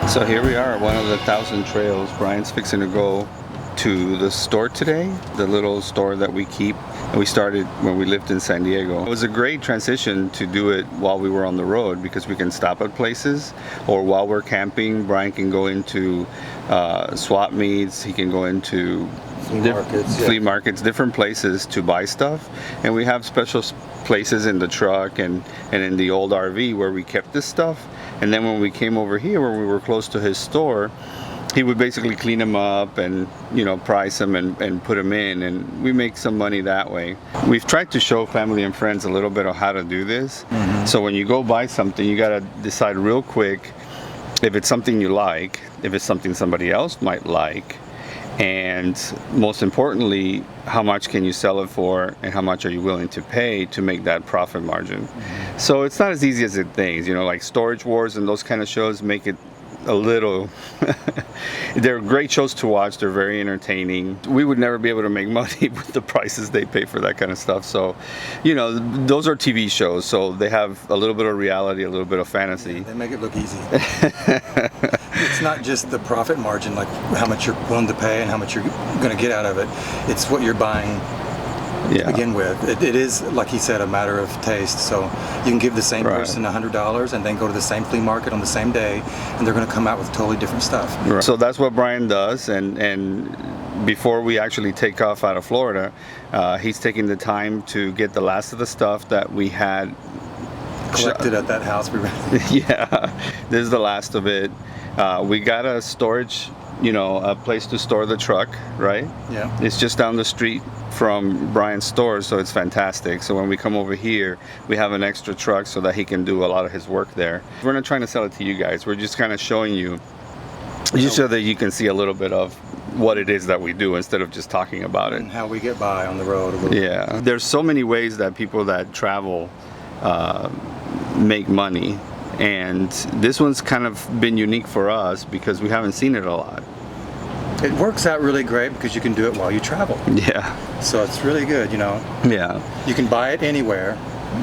So here we are, one of the 1,000 trails. Brian's fixing to go to the store today, the little store that we keep. And we started when we lived in San Diego. It was a great transition to do it while we were on the road because we can stop at places, or while we're camping, Brian can go into swap meets, he can go into flea markets, different places to buy stuff. And we have special places in the truck and in the old RV where we kept this stuff. And then when we came over here, where we were close to his store, he would basically clean them up and, you know, price them and put them in, and we make some money that way. We've tried to show family and friends a little bit of how to do this. So when you go buy something, you got to decide real quick if it's something you like, if it's something somebody else might like, and most importantly, how much can you sell it for and how much are you willing to pay to make that profit margin. So it's not as easy as it thinks, you know, like Storage Wars and those kind of shows make it a little they're great shows to watch, they're very entertaining. We would never be able to make money with the prices they pay for that kind of stuff. So, you know, those are TV shows, so they have a little bit of reality, a little bit of fantasy. Yeah, they make it look easy. It's not just the profit margin, like how much you're willing to pay and how much you're going to get out of it. It's what you're buying to begin with. It is, like he said, a matter of taste. So you can give the same person $100 and then go to the same flea market on the same day, and they're going to come out with totally different stuff. Right. So that's what Brian does, and before we actually take off out of Florida, he's taking the time to get the last of the stuff that we had collected at that house we rented. Yeah, this is the last of it. We got a storage, you know, a place to store the truck, right? Yeah. It's just down the street from Brian's store, so it's fantastic. So when we come over here, we have an extra truck so that he can do a lot of his work there. We're not trying to sell it to you guys. We're just kind of showing you, just so that you can see a little bit of what it is that we do instead of just talking about it. And how we get by on the road a little bit. There's so many ways that people that travel make money. And this one's kind of been unique for us because we haven't seen it a lot. It works out really great because you can do it while you travel. Yeah. So it's really good, you know. Yeah. You can buy it anywhere.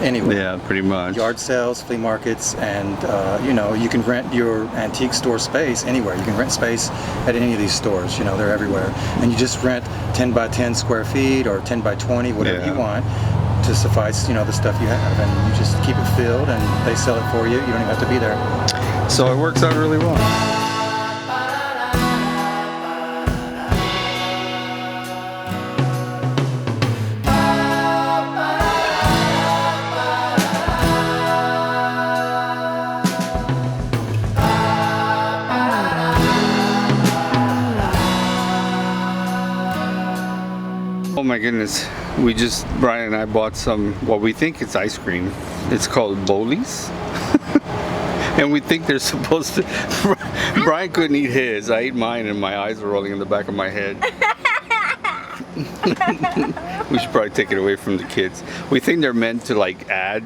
Yeah, pretty much. Yard sales, flea markets, and you know, you can rent your antique store space anywhere. You can rent space at any of these stores, you know, they're everywhere. And you just rent 10 by 10 square feet or 10 by 20, whatever you want, to suffice, you know, the stuff you have, and you just keep it filled and they sell it for you. You don't even have to be there. So it works out really well. Oh my goodness, Brian and I bought some, what we think it's ice cream. It's called bullies. And we think they're supposed to, Brian couldn't eat his, I ate mine and my eyes were rolling in the back of my head. We should probably take it away from the kids. We think they're meant to like add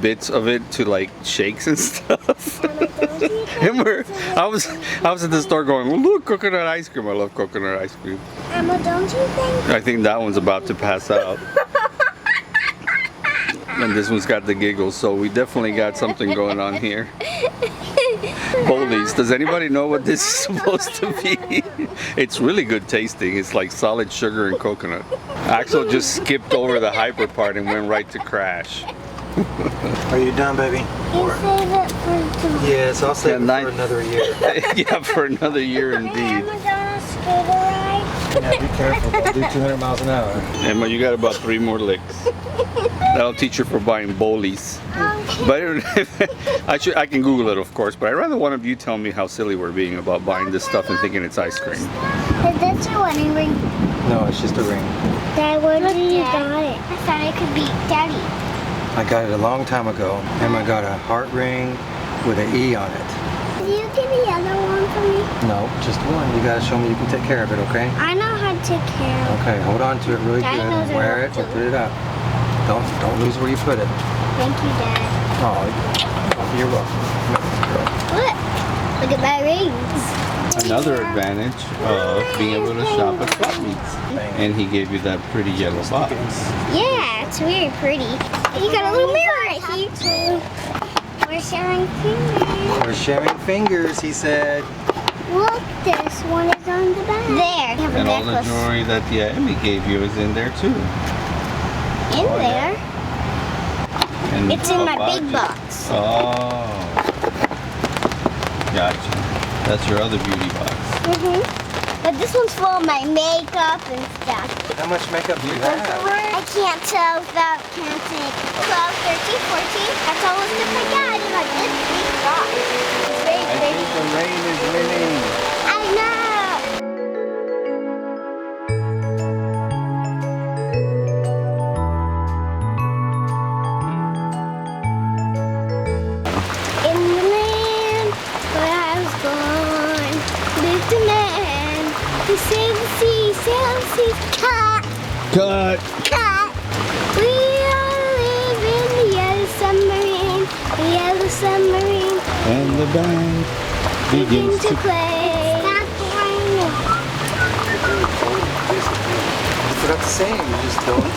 bits of it to like shakes and stuff. And I was at the store going, well, look, coconut ice cream. I love coconut ice cream. Emma, don't you think? I think that one's about to pass out. And this one's got the giggles, so we definitely got something going on here. Bullies. Does anybody know what this is supposed to be? It's really good tasting. It's like solid sugar and coconut. Axel just skipped over the hyper part and went right to crash. Are you done, baby? You save it for tomorrow. Yes, I'll save it for another year. Yeah, for another year indeed. Emma, on a scooter ride? Yeah, be careful. Don't do 200 miles an hour. Emma, you got about 3 more licks. That'll teach you for buying bullies. But I can Google it, of course, but I'd rather one of you tell me how silly we're being about buying this stuff and thinking it's ice cream. Is this your wedding ring? No, it's just a ring. Dad, where did you got it? I thought it could be Daddy. I got it a long time ago. Emma got a heart ring with an E on it. Can you get the other one for me? No, just one. You gotta show me you can take care of it, okay? I know how to take care of it. Okay, hold on to it really Dad good. knows Wear it how and to. put it up. Don't lose where you put it. Thank you, Dad. Oh, you're welcome. Look at my rings. Another advantage of being able to shop at swap meets. And he gave you that pretty yellow box. Yeah, it's very pretty. You got a little mirror right here too. we're sharing fingers. We're sharing fingers, he said. Look, this one is on the back. There. You have And a all the necklace. jewelry that the Emmy gave you is in there too. In there. And It's in my about big you. box. Oh. Gotcha. That's your other beauty box. But this one's full of my makeup and stuff. How much makeup do you have? I can't tell without counting. 12, 13, 14. That's all the stuff I got in like this big box. It's very I big. think the rain is winning. I know. In the land where I was born, lived a man who sailed the sea, sailed the sea. Cut, Cut. cut. We all live in the yellow submarine, the yellow submarine. And the band begins to play. Stop raining. You forgot to sing. You just don't.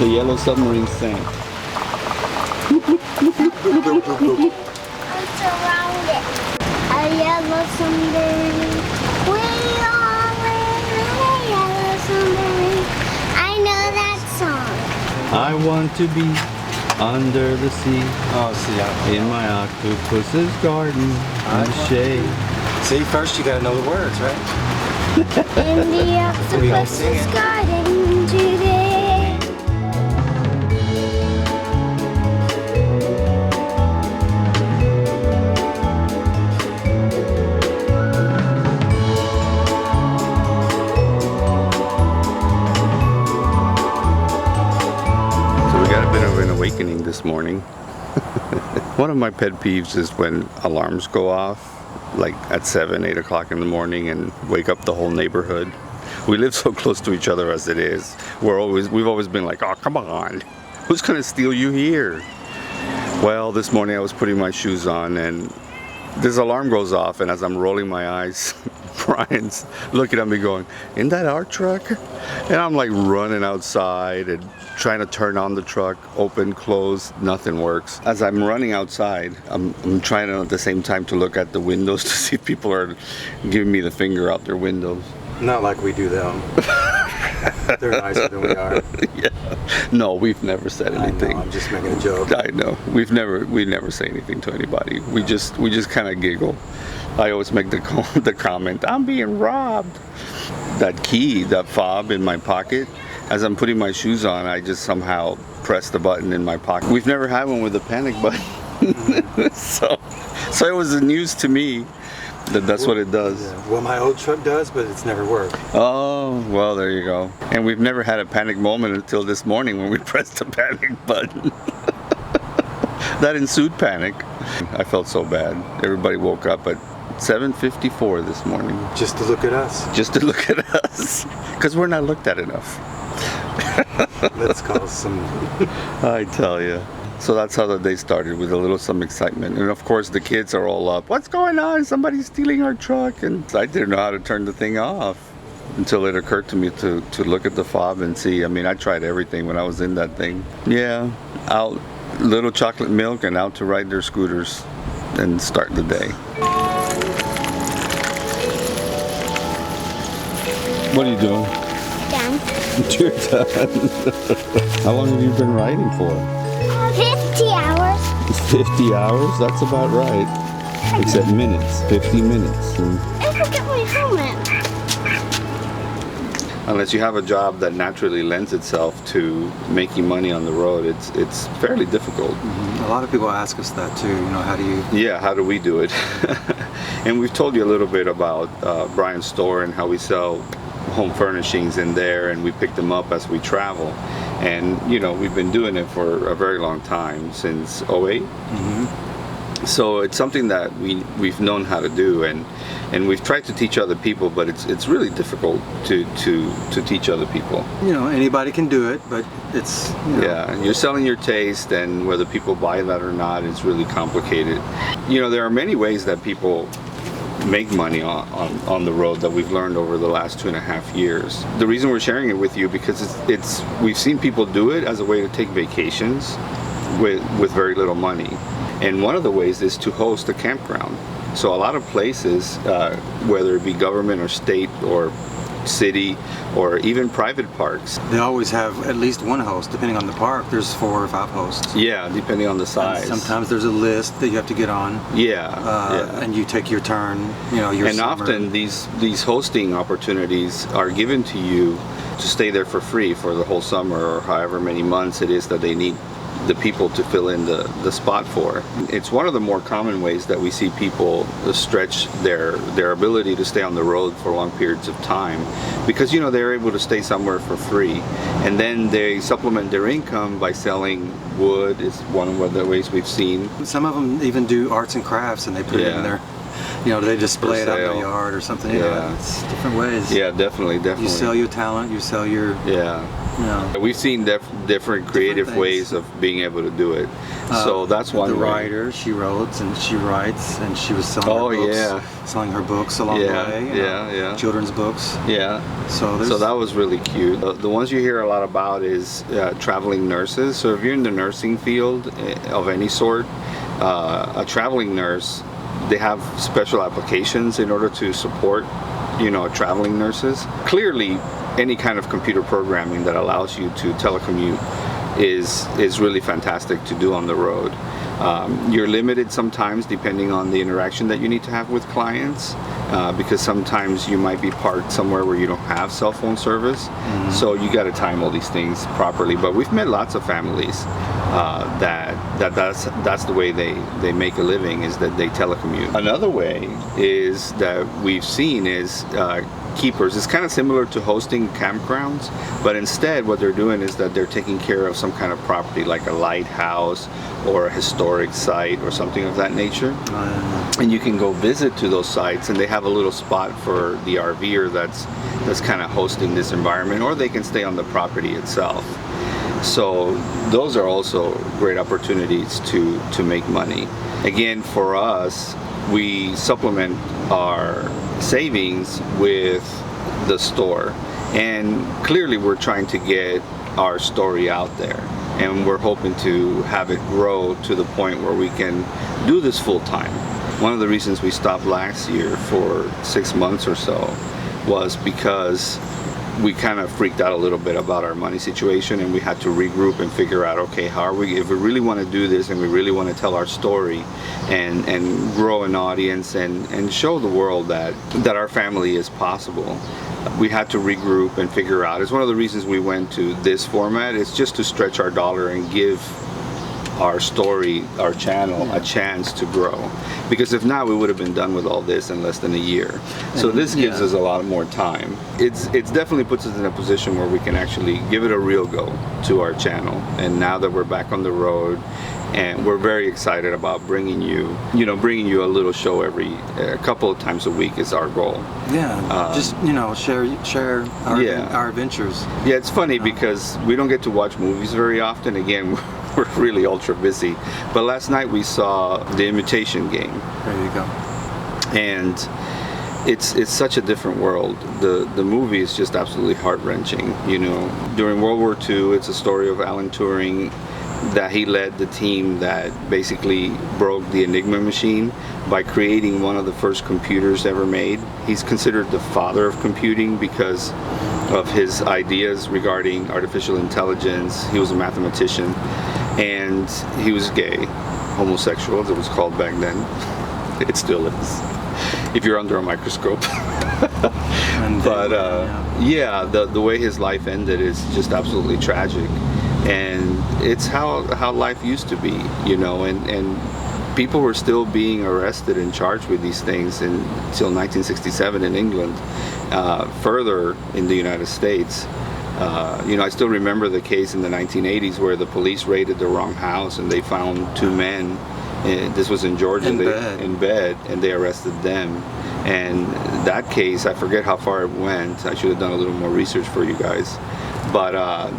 The yellow submarine sank. I'm surrounded. A yellow submarine. We all live in a yellow submarine. I know that song. I want to be under the sea Oh, see, in my octopus's garden in the shade. see, first you gotta know the words, right? In the We all sing octopus's it. garden today. So we got a bit of an awakening this morning. One of my pet peeves is when alarms go off, like at 7, 8 o'clock in the morning, and wake up the whole neighborhood. We live so close to each other as it is. We've always been like, oh, come on, who's gonna steal you here? Well, this morning I was putting my shoes on and this alarm goes off, and as I'm rolling my eyes, Brian's looking at me going, "Isn't that our truck?" And I'm like running outside and trying to turn on the truck, open, close, nothing works. As I'm running outside, I'm trying to at the same time to look at the windows to see if people are giving me the finger out their windows. Not like we do them. They're nicer than we are. Yeah. No, we've never said I know, anything. I'm just making a joke. I know. We never say anything to anybody. We just kind of giggle. I always make the comment, "I'm being robbed." That key, that fob in my pocket, as I'm putting my shoes on, I just somehow press the button in my pocket. We've never had one with a panic button. so it was news to me that's what it does. Yeah. Well, my old truck does, but it's never worked. Oh, well, there you go. And we've never had a panic moment until this morning when we pressed the panic button. That ensued panic. I felt so bad. Everybody woke up at 7:54 this morning Just to look at us. just to look at us, because we're not looked at enough. Let's cause some. I tell you. So that's how the day started, with some excitement. And of course the kids are all up. "What's going on? Somebody's stealing our truck." And I didn't know how to turn the thing off until it occurred to me to look at the fob and see. I mean, I tried everything when I was in that thing. Yeah, out, little chocolate milk, and out to ride their scooters and start the day. What are you doing? Done. You're done. How long have you been riding for? 50 hours. 50 hours? That's about right. Except minutes. 50 minutes. I forgot my helmet. Unless you have a job that naturally lends itself to making money on the road, it's fairly difficult. A lot of people ask us that too. You know, how do you? Yeah, how do we do it? And we've told you a little bit about Brian's store and how we sell home furnishings in there, and we pick them up as we travel. And you know, we've been doing it for a very long time, since 08. So it's something that we've known how to do, and we've tried to teach other people, but it's really difficult to teach other people. You know, anybody can do it, but it's. You know, Yeah, you're selling your taste, and whether people buy that or not, it's really complicated. You know, there are many ways that people make money on the road that we've learned over the last 2.5 years. The reason we're sharing it with you because it's we've seen people do it as a way to take vacations, with very little money. And one of the ways is to host a campground. So a lot of places, whether it be government or state or city or even private parks, They always have at least one host, depending on the park. There's 4 or 5 hosts. yeah, depending on the And size. sometimes there's a list that you have to get on, Yeah. and you take your turn. Your And summer. often these hosting opportunities are given to you to stay there for free for the whole summer or however many months it is that they need the people to fill in the spot for. It's one of the more common ways that we see people stretch their ability to stay on the road for long periods of time, because they're able to stay somewhere for free, and then they supplement their income by selling wood. Is one of the ways we've seen. Some of them even do arts and crafts, and they put it Yeah. in their, they display For it out in sale. their yard or something. Yeah. It's different ways. Yeah, definitely. You sell your talent. You sell your. Yeah. We've seen different creative things. ways of being able to do it. So that's one The way. writer, she wrote and she writes, and she was selling Oh, her books, yeah. selling her books along Yeah, the way. yeah. Children's books. Yeah. So there's. So that was really cute. The ones you hear a lot about is traveling nurses. So if you're in the nursing field of any sort, a traveling nurse, they have special applications in order to support, traveling nurses. Clearly, any kind of computer programming that allows you to telecommute is really fantastic to do on the road. You're limited sometimes depending on the interaction that you need to have with clients, because sometimes you might be parked somewhere where you don't have cell phone service. So you got to time all these things properly. But we've met lots of families that's the way they make a living, is that they telecommute. Another way is that we've seen is keepers. It's kind of similar to hosting campgrounds, but instead what they're doing is that they're taking care of some kind of property like a lighthouse or a historic site or something of that nature. And you can go visit to those sites, and they have a little spot for the RVer that's kind of hosting this environment, or they can stay on the property itself. So those are also great opportunities to make money. Again, for us, we supplement our savings with the store, and clearly we're trying to get our story out there, and we're hoping to have it grow to the point where we can do this full time. One of the reasons we stopped last year for 6 months or so was because we kind of freaked out a little bit about our money situation, and we had to regroup and figure out, okay, how are we, if we really want to do this and we really want to tell our story and grow an audience and show the world that our family is possible, we had to regroup and figure out. It's one of the reasons we went to this format. It's just to stretch our dollar and give our story, our channel, a chance to grow. Because if not, we would have been done with all this in less than a year. So this gives us a lot more time. It's definitely puts us in a position where we can actually give it a real go to our channel. And now that we're back on the road, and we're very excited about bringing you a little show a couple of times a week is our goal. Yeah, just share our adventures. Yeah, it's funny because we don't get to watch movies very often. Again, we're really ultra busy. But last night we saw The Imitation Game. There you go. And it's such a different world. The movie is just absolutely heart-wrenching. During World War II, it's a story of Alan Turing, that he led the team that basically broke the Enigma machine by creating one of the first computers ever made. He's considered the father of computing because of his ideas regarding artificial intelligence. He was a mathematician, and he was gay, homosexual as it was called back then. It still is, if you're under a microscope. But the way his life ended is just absolutely tragic. And it's how life used to be, and people were still being arrested and charged with these things until 1967 in England. Further in the United States, I still remember the case in the 1980s where the police raided the wrong house and they found 2 men. This was in Georgia. In bed, and they arrested them. And that case, I forget how far it went. I should have done a little more research for you guys. But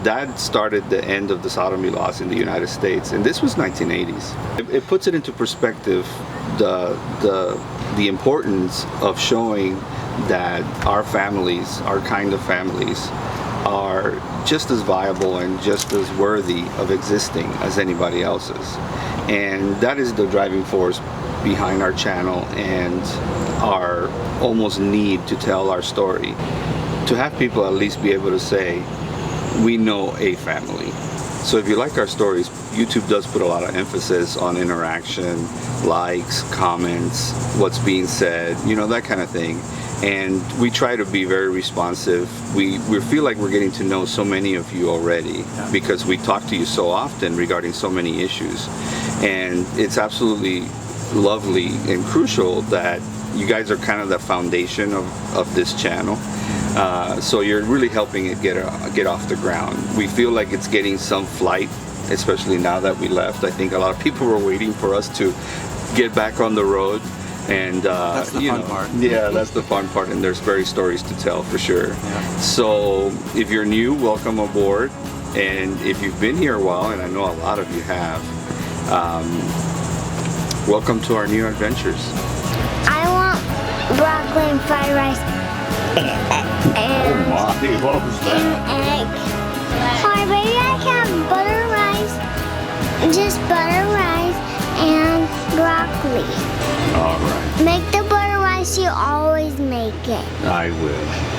that started the end of the sodomy laws in the United States, and this was 1980s. It puts it into perspective, the importance of showing that our families, our kind of families, are just as viable and just as worthy of existing as anybody else's. And that is the driving force behind our channel and our almost need to tell our story. To have people at least be able to say, we know a family. So if you like our stories, YouTube does put a lot of emphasis on interaction, likes, comments, what's being said, you know, that kind of thing. And we try to be very responsive. We feel like we're getting to know so many of you already because we talk to you so often regarding so many issues. And it's absolutely lovely and crucial that you guys are kind of the foundation of this channel. So you're really helping it get off the ground. We feel like it's getting some flight, especially now that we left. I think a lot of people were waiting for us to get back on the road. And that's the fun part. Yeah, that's the fun part, and there's very stories to tell for sure. Yeah. So if you're new, welcome aboard. And if you've been here a while, and I know a lot of you have, welcome to our new adventures. I want broccoli and fried rice. And what was that? an egg. Or maybe I can have butter rice, just butter rice and broccoli. All right. Make the butter rice you always make it. I will.